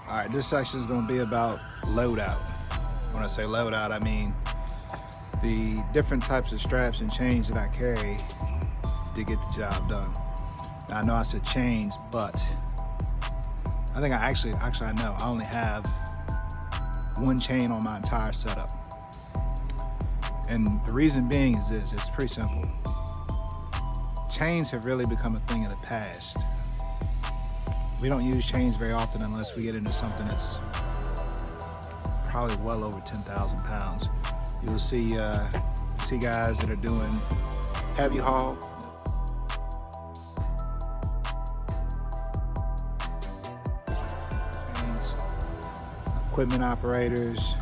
All right, this section is going to be about loadout. When I say loadout, I mean the different types of straps and chains that I carry to get the job done. Now, I know I said chains, but I think I know I only have one chain on my entire setup. And the reason being is this: it's pretty simple. Chains have really become a thing of the past. We don't use chains very often unless we get into something that's probably well over 10,000 pounds. You'll see guys that are doing heavy haul. Chains, equipment operators,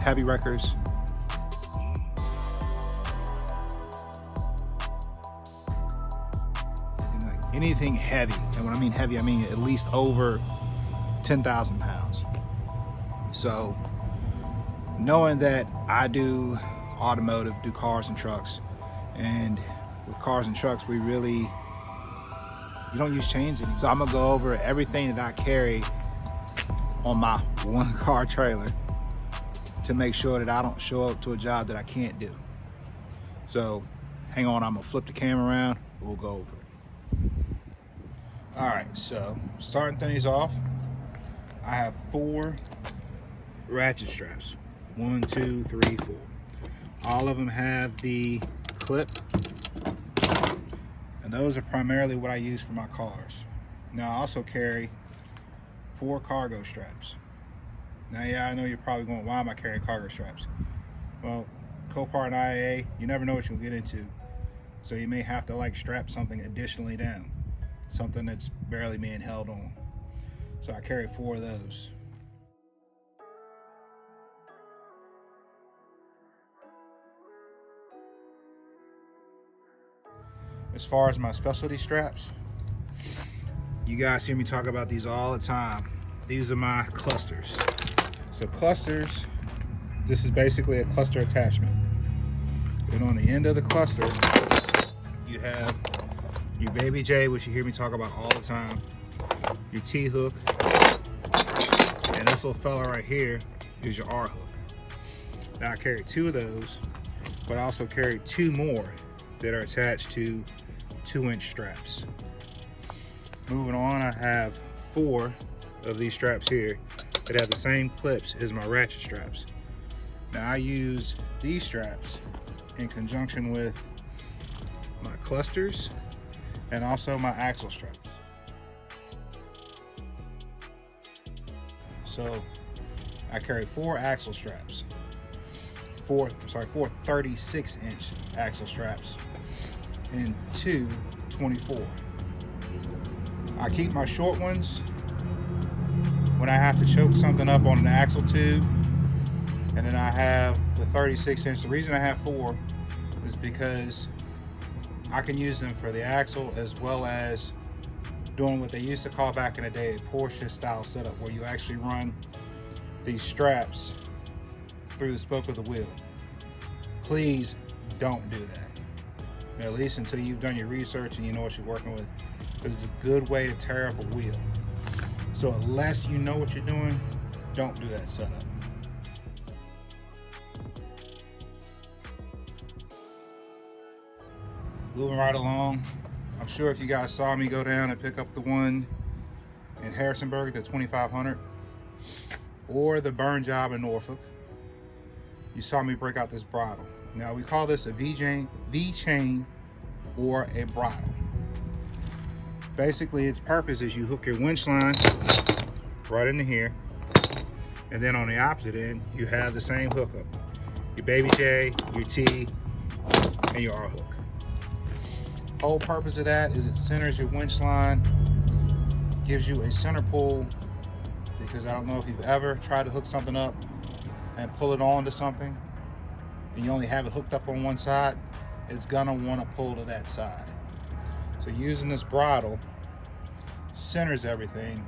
heavy wreckers. Anything heavy, and when I mean heavy, I mean at least over 10,000 pounds. So knowing that I do automotive, do cars and trucks, and with cars and trucks, you don't use chains anymore. So I'm gonna go over everything that I carry on my one car trailer to make sure that I don't show up to a job that I can't do. So hang on, I'm gonna flip the camera around, we'll go over it. All right, so starting things off, I have 4 ratchet straps. 1, 2, 3, 4. All of them have the clip, and those are primarily what I use for my cars. Now I also carry 4 cargo straps. Now, yeah, I know you're probably going, why am I carrying cargo straps? Well, Copart and IAA, you never know what you'll get into. So you may have to strap something additionally down. Something that's barely being held on. So I carry 4 of those. As far as my specialty straps, you guys hear me talk about these all the time. These are my clusters. So clusters, this is basically a cluster attachment. And on the end of the cluster, you have your baby J, which you hear me talk about all the time, your T hook, and this little fella right here is your R hook. Now I carry 2 of those, but I also carry 2 more that are attached to 2-inch straps. Moving on, I have 4 of these straps here that have the same clips as my ratchet straps. Now I use these straps in conjunction with my clusters and also my axle straps. So I carry 4 axle straps, 4 36-inch axle straps, and 2 24. I keep my short ones when I have to choke something up on an axle tube, and then I have the 36-inch. The reason I have 4 is because I can use them for the axle as well as doing what they used to call back in the day a Porsche style setup, where you actually run these straps through the spoke of the wheel. Please don't do that, at least until you've done your research and you know what you're working with, because it's a good way to tear up a wheel. So unless you know what you're doing, don't do that setup. Moving right along, I'm sure if you guys saw me go down and pick up the one in Harrisonburg, the 2500, or the burn job in Norfolk, you saw me break out this bridle. Now we call this a V-chain or a bridle. Basically, its purpose is you hook your winch line right into here, and then on the opposite end, you have the same hookup. Your baby J, your T, and your R hook. Whole purpose of that is it centers your winch line, gives you a center pull, because I don't know if you've ever tried to hook something up and pull it onto something and you only have it hooked up on one side, it's gonna want to pull to that side. So using this bridle centers everything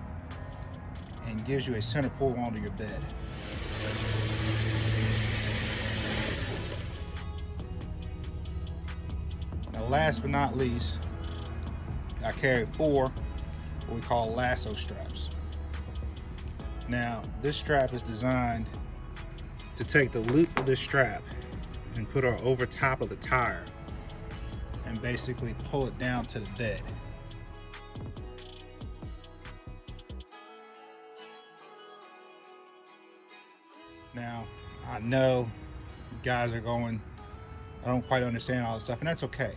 and gives you a center pull onto your bed. Now last but not least, I carry 4 what we call lasso straps. Now, this strap is designed to take the loop of this strap and put her over top of the tire and basically pull it down to the bed. Now, I know you guys are going, I don't quite understand all this stuff, and that's okay.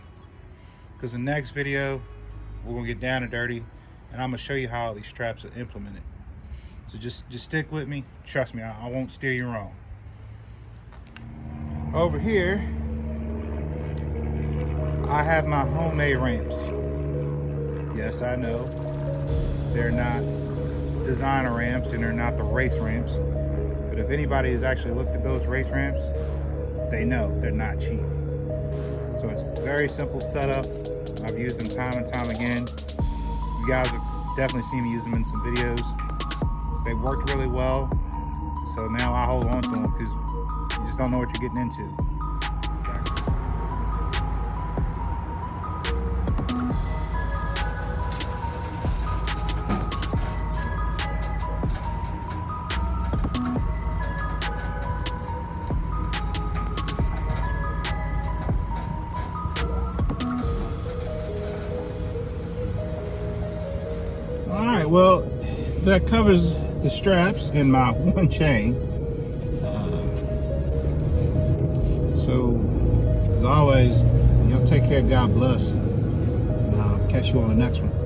Because the next video, we're gonna get down and dirty, and I'm gonna show you how all these straps are implemented. So just stick with me. Trust me, I won't steer you wrong. Over here, I have my homemade ramps. Yes, I know they're not designer ramps and they're not the race ramps. But if anybody has actually looked at those race ramps, they know they're not cheap. So it's a very simple setup. I've used them time and time again. You guys have definitely seen me use them in some videos. They worked really well. So now I hold on to them because you just don't know what you're getting into. All right, well, that covers the straps and my one chain. So, as always, y'all take care, God bless, and I'll catch you on the next one.